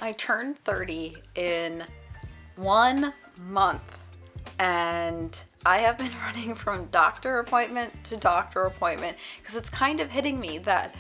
I turned 30 in 1 month, and I have been running from doctor appointment to doctor appointment because it's kind of hitting me that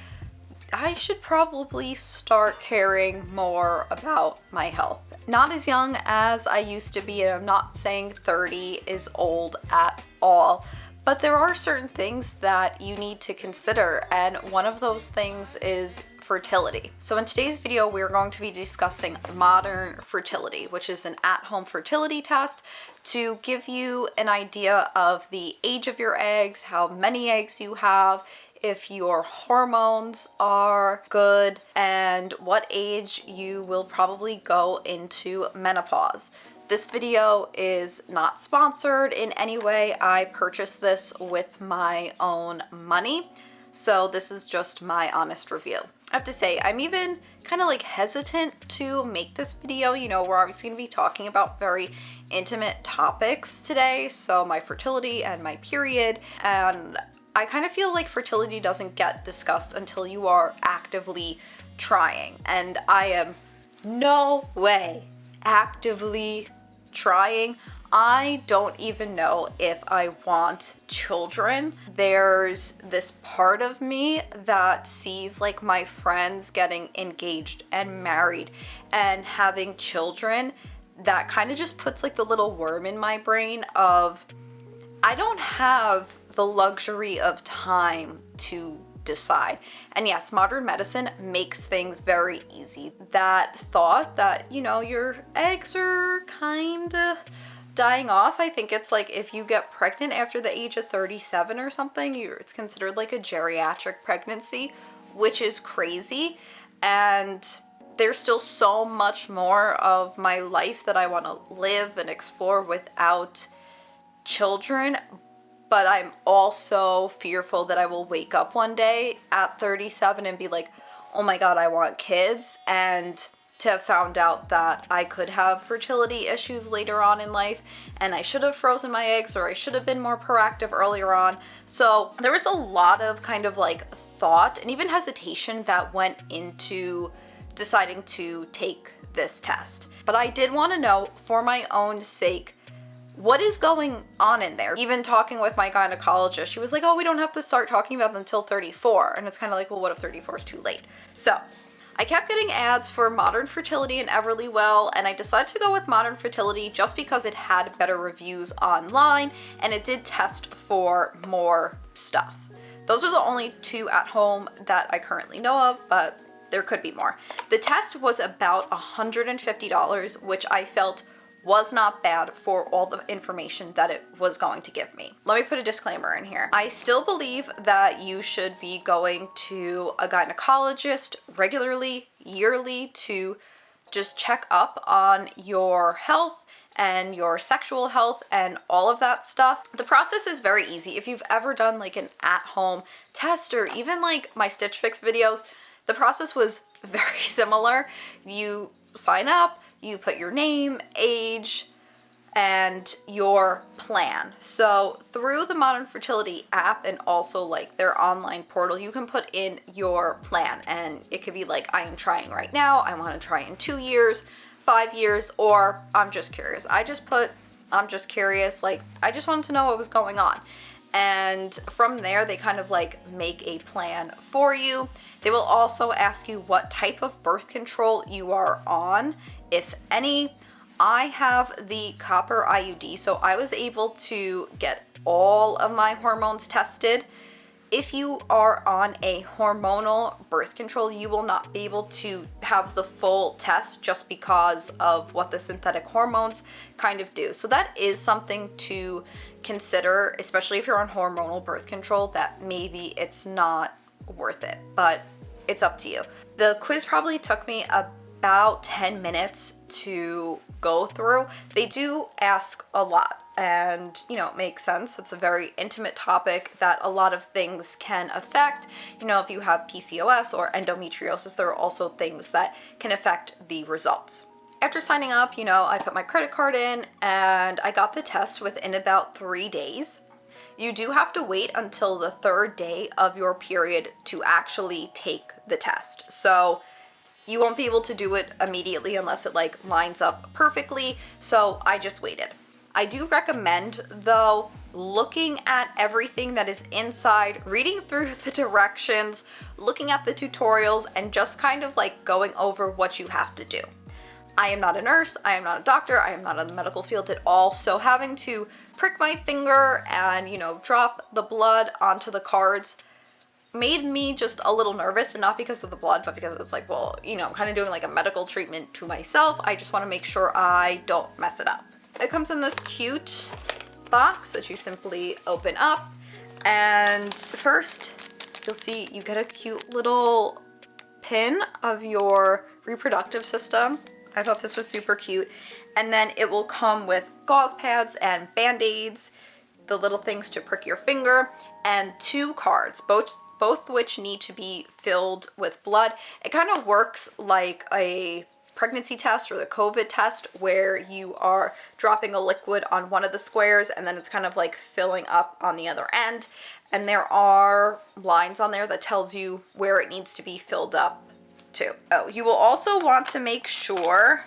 I should probably start caring more about my health. Not as young as I used to be, and I'm not saying 30 is old at all, but there are certain things that you need to consider, and one of those things is fertility. So in today's video, we're going to be discussing Modern Fertility, which is an at-home fertility test to give you an idea of the age of your eggs, how many eggs you have, if your hormones are good, and what age you will probably go into menopause. This video is not sponsored in any way. I purchased this with my own money, so this is just my honest review. I have to say, I'm even kind of like hesitant to make this video. You know, we're obviously going to be talking about very intimate topics today, so my fertility and my period, and I kind of feel like fertility doesn't get discussed until you are actively trying, and I am no way actively trying. I don't even know if I want children. There's this part of me that sees like my friends getting engaged and married and having children that kind of just puts like the little worm in my brain of I don't have the luxury of time to decide. And yes, modern medicine makes things very easy. That thought that, you know, your eggs are kind of dying off. I think it's like if you get pregnant after the age of 37 or something, it's considered like a geriatric pregnancy, which is crazy. And there's still so much more of my life that I want to live and explore without children, but I'm also fearful that I will wake up one day at 37 and be like, oh my god, I want kids, and to have found out that I could have fertility issues later on in life, and I should have frozen my eggs, or I should have been more proactive earlier on. So there was a lot of kind of like thought and even hesitation that went into deciding to take this test. But I did want to know, for my own sake, what is going on in there? Even talking with my gynecologist, she was like, oh, we don't have to start talking about them until 34. And it's kind of like, well, what if 34 is too late? So I kept getting ads for Modern Fertility and Everlywell, and I decided to go with Modern Fertility just because it had better reviews online and it did test for more stuff. Those are the only two at home that I currently know of, but there could be more. The test was about $150, which I felt was not bad for all the information that it was going to give me. Let me put a disclaimer in here. I still believe that you should be going to a gynecologist regularly, yearly, to just check up on your health and your sexual health and all of that stuff. The process is very easy. If you've ever done like an at-home test or even like my Stitch Fix videos, the process was very similar. You sign up, you put your name, age, and your plan. So through the Modern Fertility app and also like their online portal, you can put in your plan, and it could be like, I am trying right now, I want to try in 2 years, 5 years, or I'm just curious. I just put, I'm just curious, like I just wanted to know what was going on. And from there, they kind of like make a plan for you. They will also ask you what type of birth control you are on, if any. I have the copper IUD, so I was able to get all of my hormones tested. If you are on a hormonal birth control, you will not be able to have the full test just because of what the synthetic hormones kind of do. So that is something to consider, especially if you're on hormonal birth control, that maybe it's not worth it, but it's up to you. The quiz probably took me about 10 minutes to go through. They do ask a lot, and you know, it makes sense. It's a very intimate topic that a lot of things can affect. You know, if you have PCOS or endometriosis, there are also things that can affect the results. After signing up, you know, I put my credit card in and I got the test within about 3 days. You do have to wait until the 3rd day of your period to actually take the test. So you won't be able to do it immediately unless it like lines up perfectly. So I just waited. I do recommend though looking at everything that is inside, reading through the directions, looking at the tutorials, and just kind of like going over what you have to do. I am not a nurse, I am not a doctor, I am not in the medical field at all, so having to prick my finger and, you know, drop the blood onto the cards made me just a little nervous, and not because of the blood, but because it's like, well, you know, I'm kind of doing like a medical treatment to myself. I just want to make sure I don't mess it up. It comes in this cute box that you simply open up, and first you'll see you get a cute little pin of your reproductive system. I thought this was super cute. And then it will come with gauze pads and band-aids, the little things to prick your finger, and 2 cards, both which need to be filled with blood. It kind of works like a pregnancy test or the COVID test, where you are dropping a liquid on one of the squares and then it's kind of like filling up on the other end. And there are lines on there that tells you where it needs to be filled up to. Oh, you will also want to make sure,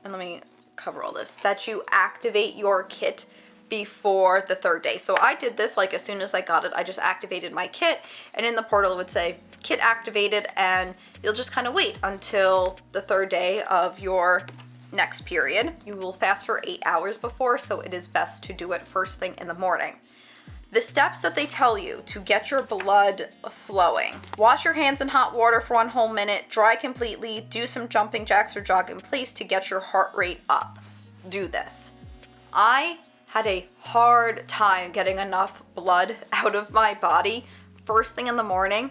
and let me cover all this, that you activate your kit before the 3rd day. So I did this like as soon as I got it, I just activated my kit, and in the portal it would say kit activated, and you'll just kind of wait until the 3rd day of your next period. You will fast for 8 hours before, so it is best to do it first thing in the morning. The steps that they tell you to get your blood flowing: wash your hands in hot water for 1 whole minute, dry completely, do some jumping jacks or jog in place to get your heart rate up. Do this. I had a hard time getting enough blood out of my body first thing in the morning.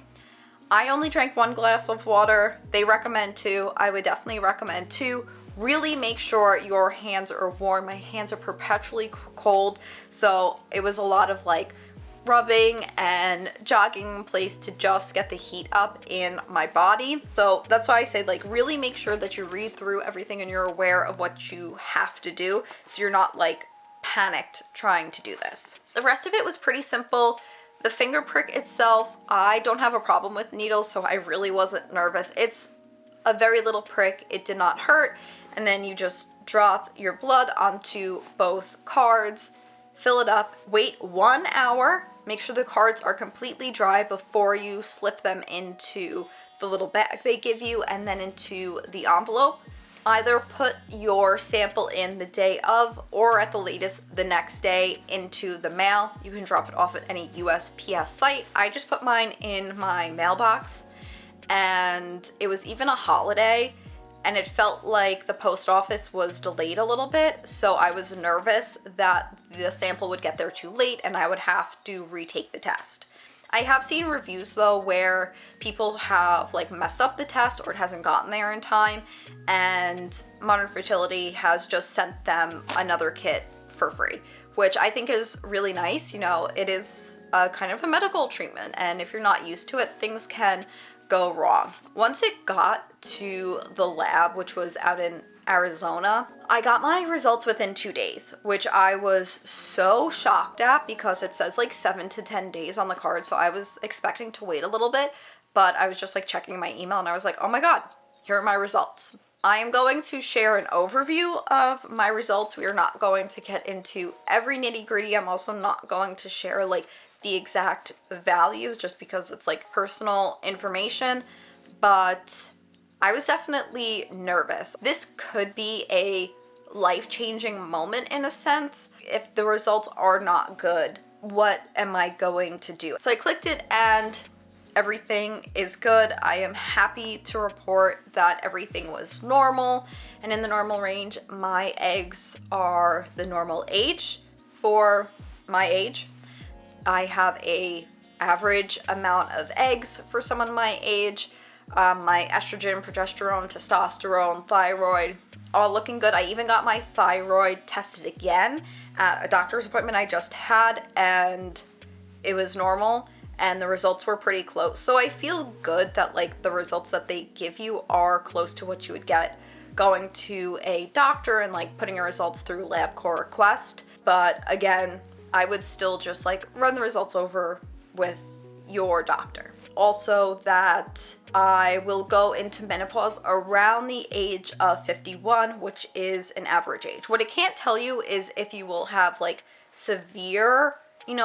I only drank 1 glass of water. They recommend 2. I would definitely recommend 2. Really make sure your hands are warm. My hands are perpetually cold, so it was a lot of like rubbing and jogging in place to just get the heat up in my body. So that's why I say like really make sure that you read through everything and you're aware of what you have to do, so you're not like panicked trying to do this. The rest of it was pretty simple. The finger prick itself, I don't have a problem with needles, so I really wasn't nervous. It's a very little prick. It did not hurt. And then you just drop your blood onto both cards, fill it up, wait 1 hour, make sure the cards are completely dry before you slip them into the little bag they give you and then into the envelope. Either put your sample in the day of or at the latest the next day into the mail. You can drop it off at any USPS site. I just put mine in my mailbox, and it was even a holiday, and it felt like the post office was delayed a little bit, so I was nervous that the sample would get there too late and I would have to retake the test. I have seen reviews though where people have like messed up the test or it hasn't gotten there in time, and Modern Fertility has just sent them another kit for free, which I think is really nice. You know, it is a kind of a medical treatment, and if you're not used to it, things can go wrong. Once it got to the lab, which was out in Arizona, I got my results within 2 days, which I was so shocked at because it says like 7 to 10 days on the card. So I was expecting to wait a little bit, but I was just like checking my email and I was like, oh my God, here are my results. I am going to share an overview of my results. We are not going to get into every nitty gritty. I'm also not going to share like the exact values just because it's like personal information, but I was definitely nervous. This could be a life-changing moment in a sense. If the results are not good, what am I going to do? So I clicked it and everything is good. I am happy to report that everything was normal and in the normal range. My eggs are the normal age for my age. I have a average amount of eggs for someone my age. My estrogen, progesterone, testosterone, thyroid, all looking good. I even got my thyroid tested again at a doctor's appointment I just had, and it was normal, and the results were pretty close. So I feel good that like the results that they give you are close to what you would get going to a doctor and like putting your results through LabCorp or Quest. But again, I would still just like run the results over with your doctor. Also that I will go into menopause around the age of 51, which is an average age. What it can't tell you is if you will have like severe,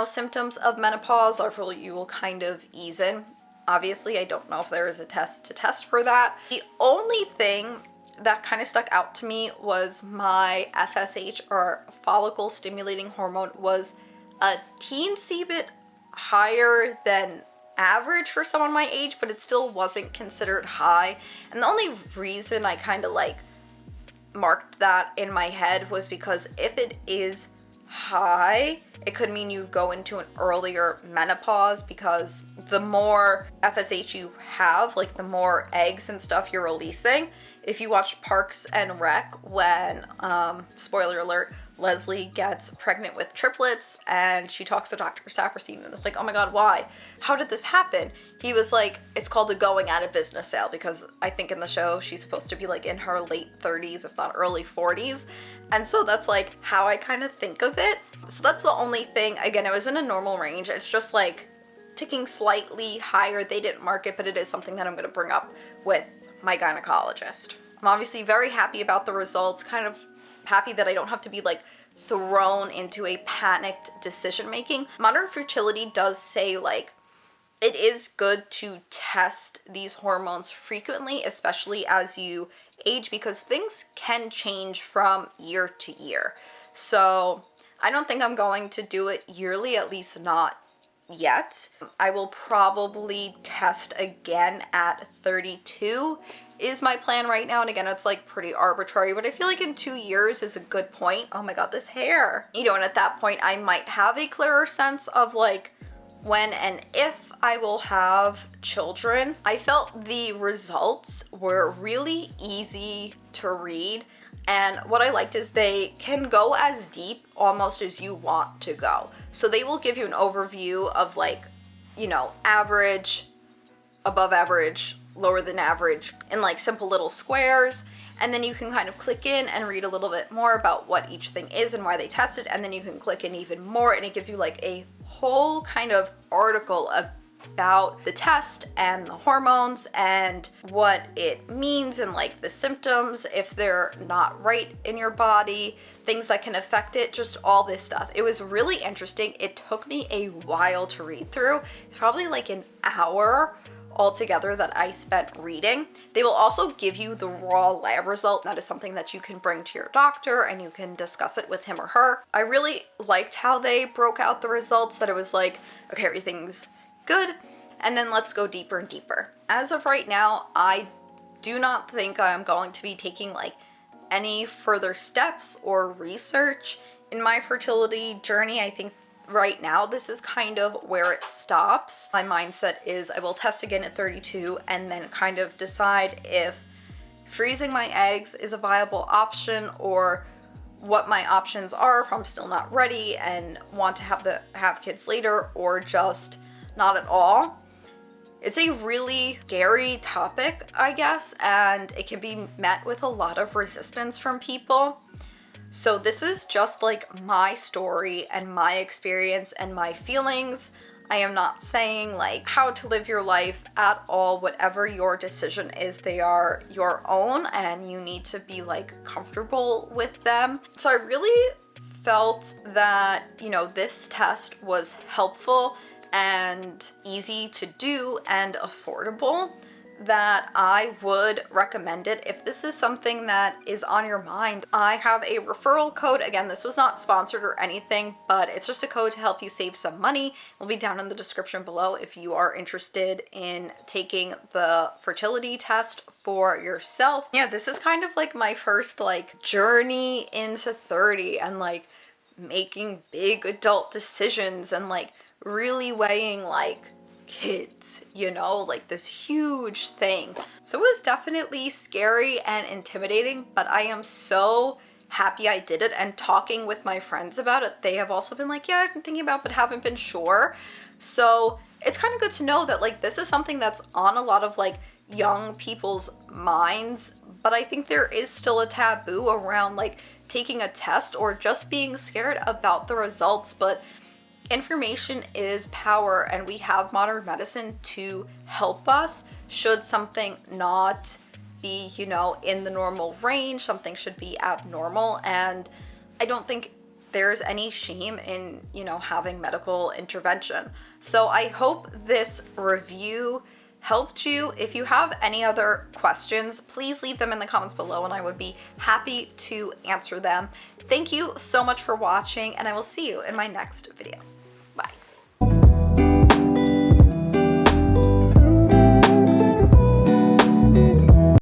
symptoms of menopause, or if you will kind of ease in. Obviously, I don't know if there is a test to test for that. The only thing that kind of stuck out to me was my FSH, or follicle stimulating hormone, was a teensy bit higher than average for someone my age, but it still wasn't considered high. And the only reason I kind of like marked that in my head was because if it is high, it could mean you go into an earlier menopause, because the more FSH you have, like the more eggs and stuff you're releasing. If you watch Parks and Rec, when, spoiler alert, Leslie gets pregnant with triplets and she talks to Dr. Saperstein and it's like, oh my god, why? How did this happen? He was like, it's called a going out of business sale, because I think in the show she's supposed to be like in her late 30s, if not early 40s. And so that's like how I kind of think of it. So that's the only thing. Again, it was in a normal range. It's just like ticking slightly higher. They didn't mark it, but it is something that I'm going to bring up with my gynecologist. I'm obviously very happy about the results, kind of happy that I don't have to be like thrown into a panicked decision making. Modern Fertility does say like it is good to test these hormones frequently, especially as you age, because things can change from year to year. So I don't think I'm going to do it yearly, at least not yet. I will probably test again at 32 is my plan right now. And again, it's like pretty arbitrary, but I feel like in 2 years is a good point. Oh my god, this hair. And at that point I might have a clearer sense of like when and if I will have children. I felt the results were really easy to read, and what I liked is they can go as deep almost as you want to go. So they will give you an overview of like, average, above average, lower than average, in like simple little squares, and then you can kind of click in and read a little bit more about what each thing is and why they tested, and then you can click in even more and it gives you like a whole kind of article about the test and the hormones and what it means and like the symptoms if they're not right in your body, things that can affect it, just all this stuff. It was really interesting. It took me a while to read through. It's probably like an hour altogether that I spent reading. They will also give you the raw lab results. That is something that you can bring to your doctor and you can discuss it with him or her. I really liked how they broke out the results, that it was like, okay, everything's good, and then let's go deeper and deeper. As of right now, I do not think I'm going to be taking like any further steps or research in my fertility journey. I think right now this is kind of where it stops. My mindset is I will test again at 32 and then kind of decide if freezing my eggs is a viable option, or what my options are if I'm still not ready and want to have kids later, or just not at all. It's a really scary topic, I guess, and it can be met with a lot of resistance from people. So this is just like my story and my experience and my feelings. I am not saying like how to live your life at all. Whatever your decision is, they are your own and you need to be like comfortable with them. So I really felt that, this test was helpful and easy to do and affordable, that I would recommend it if this is something that is on your mind. I have a referral code. Again, this was not sponsored or anything, but it's just a code to help you save some money. It'll be down in the description below if you are interested in taking the fertility test for yourself. Yeah, this is kind of like my first like journey into 30 and like making big adult decisions and like really weighing like kids, like this huge thing. So it was definitely scary and intimidating, but I am so happy I did it. And talking with my friends about it, they have also been like, yeah, I've been thinking about but haven't been sure. So it's kind of good to know that like this is something that's on a lot of like young people's minds, but I think there is still a taboo around like taking a test or just being scared about the results. But information is power, and we have modern medicine to help us should something not be, you know, in the normal range. Something should be abnormal, and I don't think there's any shame in, you know, having medical intervention. So I hope this review helped you. If you have any other questions, please leave them in the comments below and I would be happy to answer them. Thank you so much for watching, and I will see you in my next video.